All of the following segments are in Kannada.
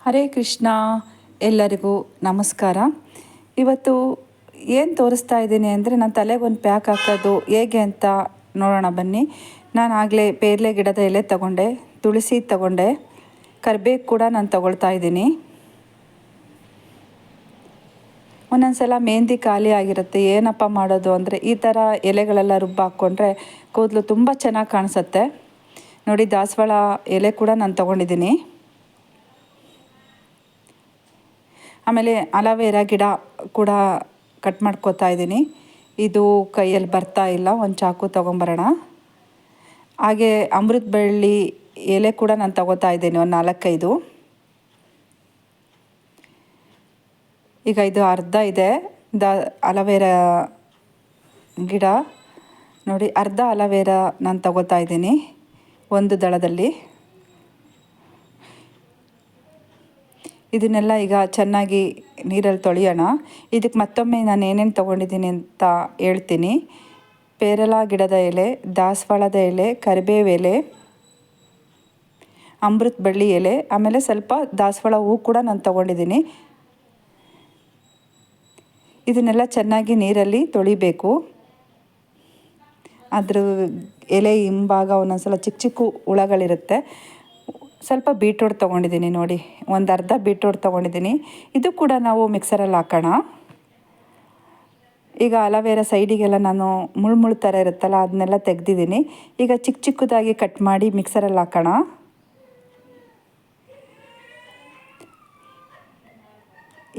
ಹರೇ ಕೃಷ್ಣ. ಎಲ್ಲರಿಗೂ ನಮಸ್ಕಾರ. ಇವತ್ತು ಏನು ತೋರಿಸ್ತಾ ಇದ್ದೀನಿ ಅಂದರೆ ನಾನು ತಲೆಗೊಂದು ಪ್ಯಾಕ್ ಹಾಕೋದು ಹೇಗೆ ಅಂತ ನೋಡೋಣ ಬನ್ನಿ. ನಾನು ಆಗಲೇ ಪೇರಲೆ ಗಿಡದ ಎಲೆ ತಗೊಂಡೆ, ತುಳಸಿ ತಗೊಂಡೆ, ಕರಿಬೇವು ಕೂಡ ನಾನು ತಗೊಳ್ತಾ ಇದ್ದೀನಿ. ಒಂದೊಂದು ಸಲ ಮೆಹಂದಿ ಖಾಲಿ ಆಗಿರುತ್ತೆ, ಏನಪ್ಪ ಮಾಡೋದು ಅಂದರೆ ಈ ಥರ ಎಲೆಗಳೆಲ್ಲ ರುಬ್ಬ ಹಾಕ್ಕೊಂಡ್ರೆ ಕೂದಲು ತುಂಬ ಚೆನ್ನಾಗಿ ಕಾಣಿಸುತ್ತೆ. ನೋಡಿ, ದಾಸವಾಳ ಎಲೆ ಕೂಡ ನಾನು ತಗೊಂಡಿದ್ದೀನಿ. ಆಮೇಲೆ ಅಲೋವೆರಾ ಗಿಡ ಕೂಡ ಕಟ್ ಮಾಡ್ಕೋತಾ ಇದ್ದೀನಿ. ಇದು ಕೈಯಲ್ಲಿ ಬರ್ತಾ ಇಲ್ಲ, ಒಂದು ಚಾಕು ತೊಗೊಂಬರೋಣ. ಹಾಗೆ ಅಮೃತ ಬಳ್ಳಿ ಎಲೆ ಕೂಡ ನಾನು ತಗೋತಾ ಇದ್ದೀನಿ, ಒಂದು 4-5. ಈಗ ಇದು ಅರ್ಧ ಇದೆ ಅಲೋವೆರಾ ಗಿಡ. ನೋಡಿ, ಅರ್ಧ ಅಲೋವೆರಾ ನಾನು ತಗೋತಾ ಇದ್ದೀನಿ ಒಂದು ದಳದಲ್ಲಿ. ಇದನ್ನೆಲ್ಲ ಈಗ ಚೆನ್ನಾಗಿ ನೀರಲ್ಲಿ ತೊಳೆಯೋಣ. ಇದಕ್ಕೆ ಮತ್ತೊಮ್ಮೆ ನಾನು ಏನೇನು ತೊಗೊಂಡಿದ್ದೀನಿ ಅಂತ ಹೇಳ್ತೀನಿ. ಪೇರಲ ಗಿಡದ ಎಲೆ, ದಾಸವಾಳದ ಎಲೆ, ಕರಿಬೇವು ಎಲೆ, ಅಮೃತ ಬಳ್ಳಿ ಎಲೆ, ಆಮೇಲೆ ಸ್ವಲ್ಪ ದಾಸವಾಳ ಹೂವು ಕೂಡ ನಾನು ತೊಗೊಂಡಿದ್ದೀನಿ. ಇದನ್ನೆಲ್ಲ ಚೆನ್ನಾಗಿ ನೀರಲ್ಲಿ ತೊಳಿಬೇಕು. ಅದ್ರ ಎಲೆ ಹಿಂಭಾಗ ಒಂದೊಂದು ಸಲ ಚಿಕ್ಕ ಚಿಕ್ಕ ಹುಳಗಳಿರುತ್ತೆ. ಸ್ವಲ್ಪ ಬೀಟ್ರೋಟ್ ತೊಗೊಂಡಿದ್ದೀನಿ, ನೋಡಿ ಒಂದು ಅರ್ಧ ಬೀಟ್ರೋಟ್ ತೊಗೊಂಡಿದ್ದೀನಿ. ಇದು ಕೂಡ ನಾವು ಮಿಕ್ಸರಲ್ಲಿ ಹಾಕೋಣ. ಈಗ ಅಲೋವೆರಾ ಸೈಡಿಗೆಲ್ಲ ನಾನು ಮುಳ್ಳು ಥರ ಇರುತ್ತಲ್ಲ, ಅದನ್ನೆಲ್ಲ ತೆಗೆದಿದ್ದೀನಿ. ಈಗ ಚಿಕ್ಕ ಚಿಕ್ಕದಾಗಿ ಕಟ್ ಮಾಡಿ ಮಿಕ್ಸರಲ್ಲಿ ಹಾಕೋಣ.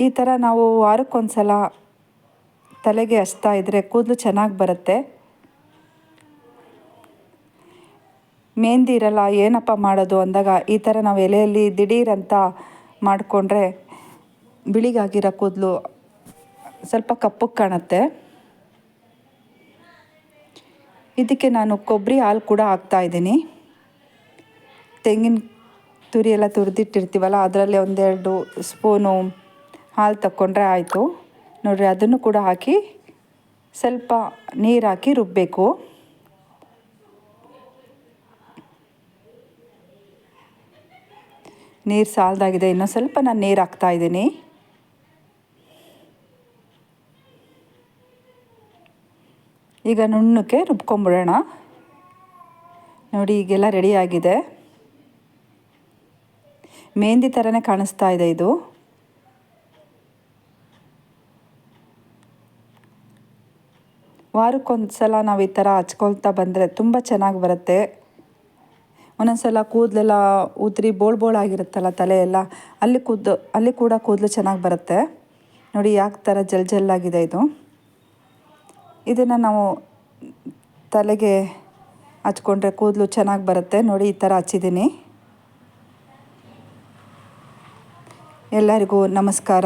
ಈ ಥರ ನಾವು ವಾರಕ್ಕೊಂದು ಸಲ ತಲೆಗೆ ಹಚ್ತಾ ಇದ್ದರೆ ಕೂದಲು ಚೆನ್ನಾಗಿ ಬರುತ್ತೆ. ಮೆಹಂದಿ ಇರಲ್ಲ, ಏನಪ್ಪ ಮಾಡೋದು ಅಂದಾಗ ಈ ಥರ ನಾವು ಎಲೆಯಲ್ಲಿ ದಿಢೀರಂತ ಮಾಡಿಕೊಂಡ್ರೆ ಬಿಳಿಗಾಗಿರೋ ಕೂದಲು ಸ್ವಲ್ಪ ಕಪ್ಪಗೆ ಕಾಣುತ್ತೆ. ಇದಕ್ಕೆ ನಾನು ಕೊಬ್ಬರಿ ಹಾಲು ಕೂಡ ಹಾಕ್ತಾಯಿದ್ದೀನಿ. ತೆಂಗಿನ ತುರಿ ಎಲ್ಲ ತುರಿದಿಟ್ಟಿರ್ತೀವಲ್ಲ, ಅದರಲ್ಲಿ 1-2 ಸ್ಪೂನು ಹಾಲು ತಕ್ಕೊಂಡ್ರೆ ಆಯಿತು. ನೋಡಿರಿ, ಅದನ್ನು ಕೂಡ ಹಾಕಿ ಸ್ವಲ್ಪ ನೀರು ಹಾಕಿ ರುಬ್ಬಬೇಕು. ನೀರು ಸಾಲದಾಗಿದೆ, ಇನ್ನೂ ಸ್ವಲ್ಪ ನಾನು ನೀರು ಹಾಕ್ತಾಯಿದ್ದೀನಿ. ಈಗ ನುಣ್ಣಕ್ಕೆ ರುಬ್ಕೊಂಬಿಡೋಣ. ನೋಡಿ, ಈಗೆಲ್ಲ ರೆಡಿಯಾಗಿದೆ. ಮೆಹಂದಿ ಥರನೇ ಕಾಣಿಸ್ತಾ ಇದೆ ಇದು. ವಾರಕ್ಕೊಂದು ಸಲ ನಾವು ಈ ಥರ ಹಚ್ಕೊಳ್ತಾ ಬಂದರೆ ತುಂಬ ಚೆನ್ನಾಗಿ ಬರುತ್ತೆ. ಒಂದೊಂದು ಸಲ ಕೂದಲೆಲ್ಲ ಉದುರಿ ಬೋಳಾಗಿರುತ್ತಲ್ಲ ತಲೆಯೆಲ್ಲ, ಅಲ್ಲಿ ಕೂಡ ಕೂದಲು ಚೆನ್ನಾಗಿ ಬರುತ್ತೆ. ನೋಡಿ ಯಾಕೆ ಥರ ಜಲ್ಲಾಗಿದೆ ಇದು. ಇದನ್ನು ನಾವು ತಲೆಗೆ ಹಚ್ಕೊಂಡ್ರೆ ಕೂದಲು ಚೆನ್ನಾಗಿ ಬರುತ್ತೆ. ನೋಡಿ, ಈ ಥರ ಹಚ್ಚಿದ್ದೀನಿ. ಎಲ್ಲರಿಗೂ ನಮಸ್ಕಾರ.